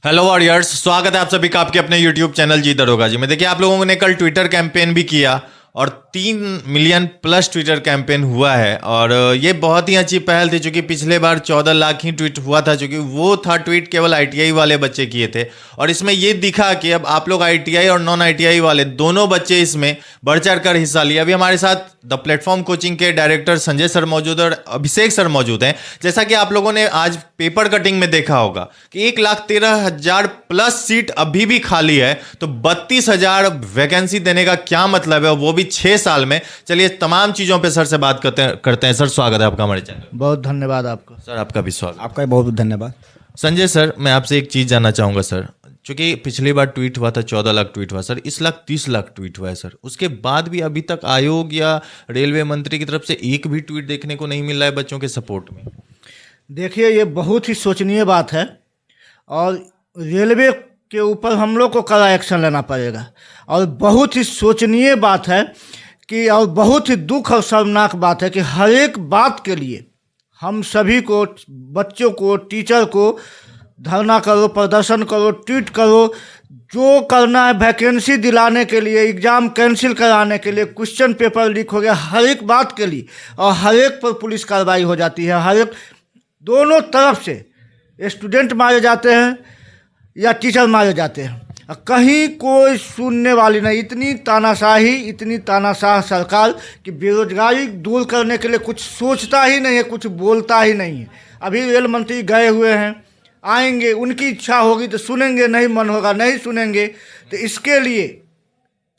Hello warriors, स्वागत है आप सभी का आपके अपने यूट्यूब चैनल जी दरोगा जी में। देखिए, आप लोगों ने कल ट्विटर कैंपेन भी किया और 3 मिलियन प्लस ट्विटर कैंपेन हुआ है और ये बहुत ही अच्छी पहल थी, क्योंकि पिछले बार 14 लाख ही ट्वीट हुआ था, क्योंकि वो था ट्वीट केवल आईटीआई वाले बच्चे किए थे। और इसमें ये दिखा कि अब आप लोग आईटीआई और नॉन आईटीआई वाले दोनों बच्चे इसमें बढ़ चढ़ कर हिस्सा लिया। अभी हमारे साथ द प्लेटफॉर्म कोचिंग के डायरेक्टर संजय सर मौजूद और अभिषेक सर मौजूद हैं। जैसा कि आप लोगों ने आज पेपर कटिंग में देखा होगा कि 1,13,000 प्लस सीट अभी भी खाली है, तो 32,000 वैकेंसी देने का क्या मतलब है, वो भी 6 साल में। चलिए तमाम चीजों पे सर से बात करते हैं। सर, स्वागत है आपका हमारे चैनल। बहुत धन्यवाद आपका। सर, आपका भी स्वागत। आपका भी बहुत बहुत धन्यवाद। संजय सर, मैं आपसे एक चीज जानना चाहूंगा सर, क्योंकि पिछली बार ट्वीट हुआ था 14 लाख ट्वीट हुआ सर, इस लाख 30 लाख ट्वीट हुआ है सर। उसके बाद भी अभी तक आयोग या रेलवे मंत्री की तरफ से एक भी ट्वीट देखने को नहीं मिल रहा है बच्चों के सपोर्ट में। देखिए, ये बहुत ही शोचनीय बात है और रेलवे के ऊपर हम लोग को कड़ा एक्शन लेना पड़ेगा। और बहुत ही शोचनीय बात है कि और बहुत ही दुख और शर्मनाक बात है कि हर एक बात के लिए हम सभी को, बच्चों को, टीचर को धरना करो, प्रदर्शन करो, ट्वीट करो, जो करना है, वैकेंसी दिलाने के लिए, एग्ज़ाम कैंसिल कराने के लिए, क्वेश्चन पेपर लीक हो गया, हर एक बात के लिए। और हर एक पर पुलिस कार्रवाई हो जाती है। हर एक, दोनों तरफ से स्टूडेंट मारे जाते हैं या टीचर मारे जाते हैं, कहीं कोई सुनने वाली नहीं। इतनी तानाशाह सरकार कि बेरोजगारी दूर करने के लिए कुछ सोचता ही नहीं है, कुछ बोलता ही नहीं है। अभी रेल मंत्री गए हुए हैं, आएंगे, उनकी इच्छा होगी तो सुनेंगे, नहीं मन होगा नहीं सुनेंगे। तो इसके लिए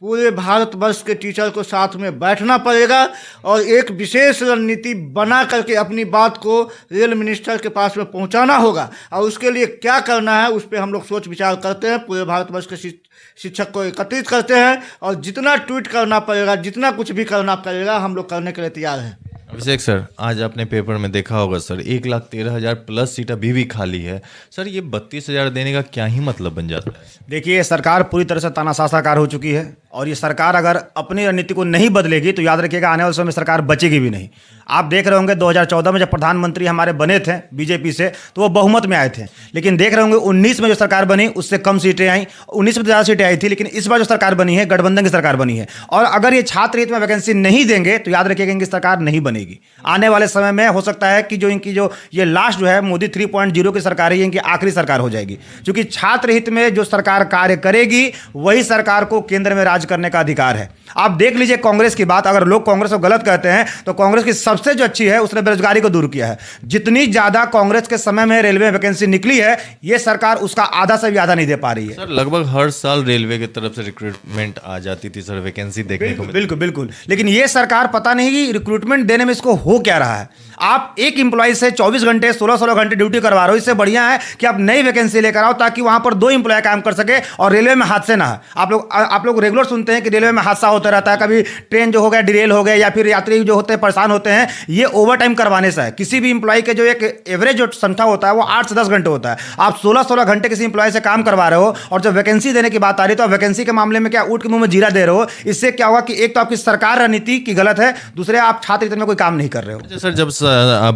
पूरे भारतवर्ष के टीचर को साथ में बैठना पड़ेगा और एक विशेष रणनीति बना करके अपनी बात को रेल मिनिस्टर के पास में पहुंचाना होगा। और उसके लिए क्या करना है, उस पर हम लोग सोच विचार करते हैं। पूरे भारतवर्ष के शिक्षक को एकत्रित करते हैं और जितना ट्वीट करना पड़ेगा, जितना कुछ भी करना पड़ेगा, हम लोग करने के लिए तैयार हैं। अभिषेक सर, आज आपने पेपर में देखा होगा सर, 1,13,000 प्लस सीट अभी भी खाली है सर। ये 32,000 देने का क्या ही मतलब बन जाता है? देखिए, सरकार पूरी तरह से तानाशाह सरकार हो चुकी है और ये सरकार अगर अपनी रणनीति को नहीं बदलेगी तो याद रखिएगा आने वाले समय में सरकार बचेगी भी नहीं। आप देख रहे होंगे 2014 में जब प्रधानमंत्री हमारे बने थे बीजेपी से, तो वो बहुमत में आए थे। लेकिन देख रहे होंगे 19 में जो सरकार बनी उससे कम सीटें आई, 19 में ज़्यादा सीटें आई थी। लेकिन इस बार जो सरकार बनी है, गठबंधन की सरकार बनी है। और अगर ये छात्र हित में वैकेंसी नहीं देंगे तो याद रखिएगा इनकी सरकार नहीं बनेगी। आने वाले समय में हो सकता है कि जो इनकी जो ये लास्ट जो है मोदी 3.0 की सरकार है, ये इनकी आखिरी सरकार हो जाएगी। क्योंकि छात्र हित में जो सरकार कार्य करेगी वही सरकार को केंद्र में राज करने का अधिकार है। आप देख लीजिए कांग्रेस की बात, अगर लोग कांग्रेस को गलत कहते हैं तो कांग्रेस की सबसे जो अच्छी है उसने बेरोजगारी को दूर किया है। जितनी ज्यादा कांग्रेस के समय में रेलवे वैकेंसी निकली है, ये सरकार उसका आधा से भी आधा नहीं दे पा रही है। सर, लगभग हर साल रेलवे की तरफ से रिक्रूटमेंट आ जाती थी सर, वैकेंसी देखने को। बिल्कुल बिल्कुल। लेकिन ये सरकार पता नहीं कि रिक्रूटमेंट देने में इसको हो क्या रहा है। आप एक इंप्लॉय से 24 घंटे 16-16 घंटे ड्यूटी करवा रहे हो। इससे बढ़िया है कि आप नई वैकेंसी लेकर आओ ताकि वहां पर 2 इंप्लॉय काम कर सके और रेलवे में हादसे ना है। आप लोग रेगुलर सुनते हैं कि रेलवे में हादसा होता रहता है, कभी ट्रेन जो हो गया डिरेल हो गया या फिर यात्री जो होते हैं परेशान होते हैं। ये ओवर टाइम करवाने से है। किसी भी इंप्लॉय के जो एक एवरेज जो संख्या होता है वो 8 से 10 घंटे होता है। आप 16-16 घंटे किसी इंप्लॉय से काम करवा रहे हो और जब वैकेंसी देने की बात आ रही है तो वैकेंसी के मामले में क्या ऊँट के मुंह में जीरा दे रहे हो। इससे क्या होगा कि एक तो आपकी सरकार रणनीति की गलत है, दूसरे आप छात्र हित में कोई काम नहीं कर रहे हो। सर, जब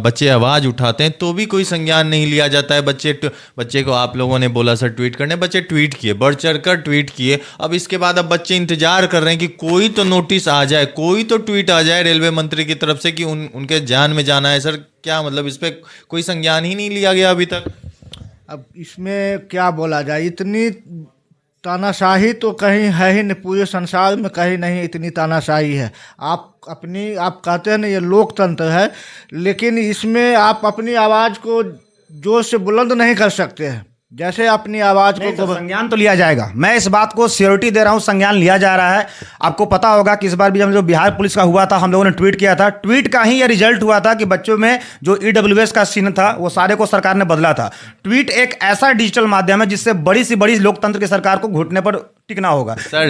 बच्चे आवाज उठाते हैं तो भी कोई संज्ञान नहीं लिया जाता है। बच्चे को आप लोगों ने बोला सर ट्वीट करने, बच्चे ट्वीट किए, बढ़ चढ़ कर ट्वीट किए। अब इसके बाद अब बच्चे इंतजार कर रहे हैं कि कोई तो नोटिस आ जाए, कोई तो ट्वीट आ जाए रेलवे मंत्री की तरफ से कि उनके जान में जाना है। सर, क्या मतलब इस पे कोई संज्ञान ही नहीं लिया गया अभी तक? अब इसमें क्या बोला जाए, इतनी तानाशाही तो कहीं है ही नहीं, पूरे संसार में कहीं नहीं इतनी तानाशाही है। आप कहते हैं ना ये लोकतंत्र है, लेकिन इसमें आप अपनी आवाज़ को जोर से बुलंद नहीं कर सकते हैं। जैसे अपनी आवाज़ को तो संज्ञान तो लिया जाएगा। मैं इस बात को श्योरिटी दे रहा हूं, संज्ञान लिया जा रहा है। आपको पता होगा कि इस बार भी जब जो बिहार पुलिस का हुआ था, हम लोगों ने ट्वीट किया था। ट्वीट का ही यह रिजल्ट हुआ था कि बच्चों में जो ईडब्ल्यूएस का चिन्ह था वो सारे को सरकार ने बदला था। ट्वीट एक ऐसा डिजिटल माध्यम है जिससे बड़ी से बड़ी लोकतंत्र की सरकार को घुटने पर टिकना होगा। सर,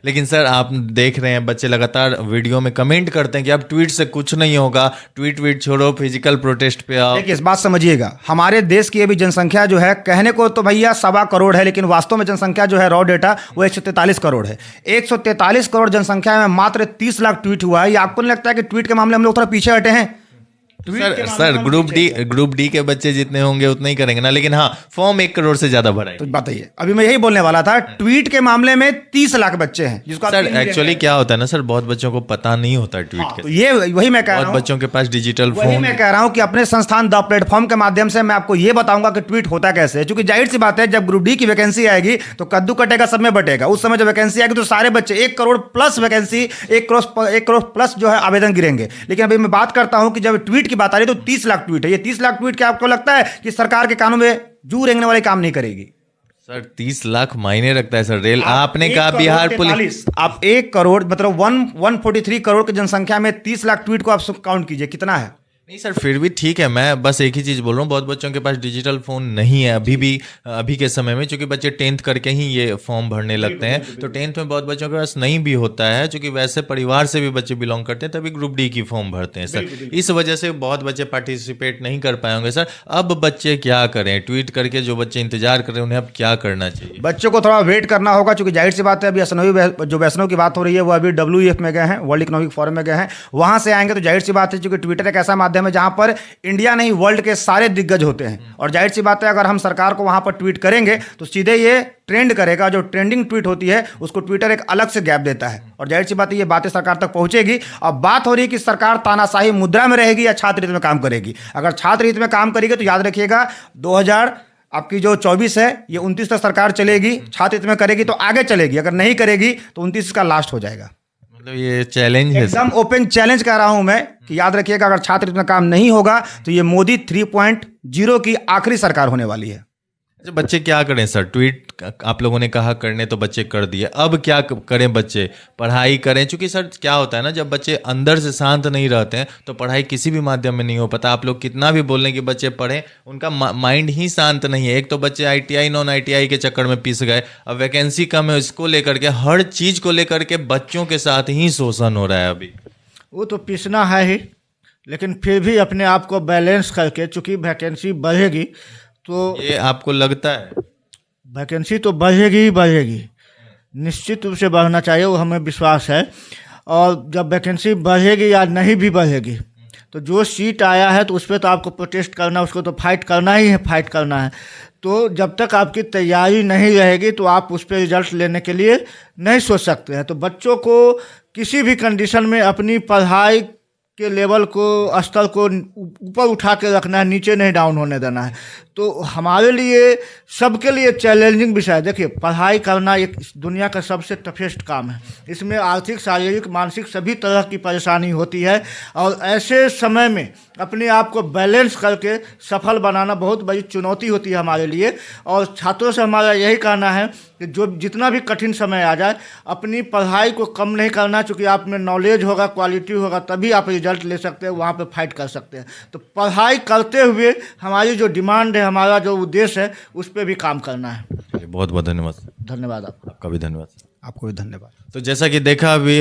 लेकिन सर, आप देख रहे हैं बच्चे लगातार वीडियो में कमेंट करते हैं कि अब ट्वीट से कुछ नहीं होगा, ट्वीट छोड़ो, फिजिकल प्रोटेस्ट पे आओ। देखिए, इस बात समझिएगा, हमारे देश की अभी जनसंख्या जो है, कहने को तो भैया 1.25 करोड़ है, लेकिन वास्तव में जनसंख्या जो है रॉ डेटा वो 143 करोड़ है। 143 करोड़ जनसंख्या में मात्र 30 लाख ट्वीट हुआ है। ये आपको नहीं लगता है कि ट्वीट के मामले में हम लोग थोड़ा पीछे हटे हैं? सर ग्रुप डी के बच्चे जितने होंगे उतने ही करेंगे ना, लेकिन हाँ फॉर्म 1 करोड़ से ज्यादा भराएंगे। तो बताइए, अभी मैं यही बोलने वाला था, ट्वीट के मामले में 30 लाख बच्चे हैं जिसको आप सर 3 मिलियन एक्चुअली क्या होता है ना सर, बहुत बच्चों को पता नहीं होता है ट्वीट हाँ, के। तो ये वही मैं कह रहा बहुत हूँ, बच्चों के पास डिजिटल वही फोन। मैं कह रहा हूं कि अपने संस्थान द प्लेटफॉर्म के माध्यम से मैं आपको ये बताऊंगा कि ट्वीट होता कैसे है। क्योंकि जाहिर सी बात है, जब ग्रुप डी की वैकेंसी आएगी तो कद्दू कटेगा सब में बटेगा। उस समय जब वैकेंसी आएगी तो सारे बच्चे 1 crore plus vacancy, 1 crore plus जो है आवेदन गिरेंगे। लेकिन अभी मैं बात करता हूं कि जब ट्वीट की बात आ रही है तो 30 लाख ट्वीट है। ये 30 लाख ट्वीट क्या आपको लगता है कि सरकार के कानों में जू रेंगने वाले काम नहीं करेगी? सर 30 लाख मायने रखता है सर। रेल आपने 1 कहा करोड़ बिहार 43, पुलिस, आप 1 करोड़ मतलब 143 करोड़ की जनसंख्या में 30 लाख ट्वीट को आप काउंट कीजिए, कितना है? नहीं सर फिर भी ठीक है। मैं बस एक ही चीज़ बोल रहा हूँ, बहुत बच्चों के पास डिजिटल फ़ोन नहीं है अभी के समय में, क्योंकि बच्चे 10th करके ही ये फॉर्म भरने लगते हैं। तो 10th में बहुत बच्चों के पास नहीं भी होता है, क्योंकि वैसे परिवार से भी बच्चे बिलोंग करते हैं, तभी ग्रुप डी की फॉर्म भरते हैं सर। इस वजह से बहुत बच्चे पार्टिसिपेट नहीं कर पाए होंगे सर। अब बच्चे क्या करें? ट्वीट करके जो बच्चे इंतजार कर रहे हैं उन्हें अब क्या करना चाहिए? बच्चों को थोड़ा वेट करना होगा, क्योंकि जाहिर सी बात है अभी जो वैष्णव की बात हो रही है वो अभी WEF में गए हैं, वर्ल्ड इकोनॉमिक फोरम में गए हैं। वहां से आएंगे तो जाहिर सी बात है, क्योंकि ट्विटर एक ऐसा माध्यम है जहां पर इंडिया नहीं वर्ल्ड के सारे दिग्गज होते हैं। और जाहिर सी बात है, अगर हम सरकार को वहां पर ट्वीट करेंगे तो सीधे ये ट्रेंड करेगा। जो ट्रेंडिंग ट्वीट होती है उसको ट्विटर एक अलग से गैप देता है, और जाहिर सी बात है ये बातें सरकार तक पहुंचेगी। अब बात हो रही है कि सरकार तानाशाही मुद्रा में रहेगी या छात्र हित में काम करेगी। अगर छात्र हित में काम करेगी तो याद रखिएगा 2024 है, ये 29 तक सरकार चलेगी। छात्र हित में करेगी तो आगे चलेगी, अगर नहीं करेगी तो 29 का लास्ट हो जाएगा। मतलब ये चैलेंज है एकदम ओपन चैलेंज कर रहा हूं मैं कि याद रखिएगा, अगर छात्र हित में काम नहीं होगा तो ये मोदी 3.0 की आखिरी सरकार होने वाली है। अच्छा, बच्चे क्या करें सर? ट्वीट आप लोगों ने कहा करने, तो बच्चे कर दिए, अब क्या करें? बच्चे पढ़ाई करें? क्योंकि सर क्या होता है ना, जब बच्चे अंदर से शांत नहीं रहते हैं तो पढ़ाई किसी भी माध्यम में नहीं हो पाता। आप लोग कितना भी बोल रहे हैं कि बच्चे पढ़ें, उनका माइंड ही शांत नहीं है। एक तो बच्चे ITI नॉन ITI के चक्कर में पिस गए, अब वैकेंसी कम है, इसको लेकर के हर चीज़ को लेकर के बच्चों के साथ ही शोषण हो रहा है अभी। वो तो पिसना है ही, लेकिन फिर भी अपने आप को बैलेंस करके, चूँकि वैकेंसी बढ़ेगी तो ये आपको लगता है? वैकेंसी तो बढ़ेगी ही बढ़ेगी, निश्चित रूप से बढ़ना चाहिए, वो हमें विश्वास है। और जब वैकेंसी बढ़ेगी या नहीं भी बढ़ेगी तो जो सीट आया है तो उस पर तो आपको प्रोटेस्ट करना, उसको तो फाइट करना ही है, फाइट करना है। तो जब तक आपकी तैयारी नहीं रहेगी तो आप उस पर रिजल्ट लेने के लिए नहीं सोच सकते हैं। तो बच्चों को किसी भी कंडीशन में अपनी पढ़ाई के लेवल को, स्तर को ऊपर उठा के रखना है, नीचे नहीं डाउन होने देना है। तो हमारे लिए, सबके लिए चैलेंजिंग विषय है। देखिए, पढ़ाई करना एक दुनिया का सबसे टफेस्ट काम है। इसमें आर्थिक, शारीरिक, मानसिक सभी तरह की परेशानी होती है, और ऐसे समय में अपने आप को बैलेंस करके सफल बनाना बहुत बड़ी चुनौती होती है हमारे लिए। और छात्रों से हमारा यही कहना है कि जो जितना भी कठिन समय आ जाए, अपनी पढ़ाई को कम नहीं करना, क्योंकि आप में नॉलेज होगा, क्वालिटी होगा, तभी आप रिजल्ट ले सकते हैं, वहाँ पे फाइट कर सकते हैं। तो पढ़ाई करते हुए हमारी जो डिमांड है, हमारा जो उद्देश्य है, उस पर भी काम करना है। बहुत बहुत धन्यवाद। धन्यवाद आपका। आपका भी धन्यवाद। आपको भी धन्यवाद। तो जैसा कि देखा अभी,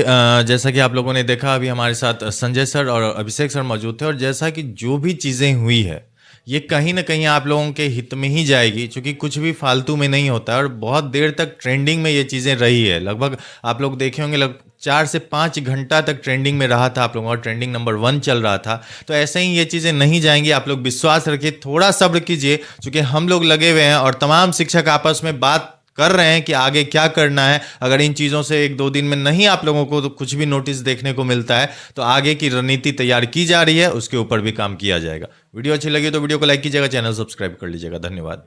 जैसा कि आप लोगों ने देखा अभी, हमारे साथ संजय सर और अभिषेक सर मौजूद थे। और जैसा कि जो भी चीज़ें हुई है ये कहीं ना कहीं आप लोगों के हित में ही जाएगी, क्योंकि कुछ भी फालतू में नहीं होता है। और बहुत देर तक ट्रेंडिंग में ये चीज़ें रही है, लगभग आप लोग देखे होंगे 4 से 5 घंटा तक ट्रेंडिंग में रहा था आप लोगों, और ट्रेंडिंग नंबर 1 चल रहा था। तो ऐसे ही ये चीज़ें नहीं जाएंगी, आप लोग विश्वास रखिए, थोड़ा सब्र कीजिए, क्योंकि हम लोग लगे हुए हैं और तमाम शिक्षक आपस में बात कर रहे हैं कि आगे क्या करना है। अगर इन चीज़ों से 1-2 दिन में नहीं आप लोगों को तो कुछ भी नोटिस देखने को मिलता है, तो आगे की रणनीति तैयार की जा रही है, उसके ऊपर भी काम किया जाएगा। वीडियो अच्छी लगी तो वीडियो को लाइक कीजिएगा, चैनल सब्सक्राइब कर लीजिएगा। धन्यवाद।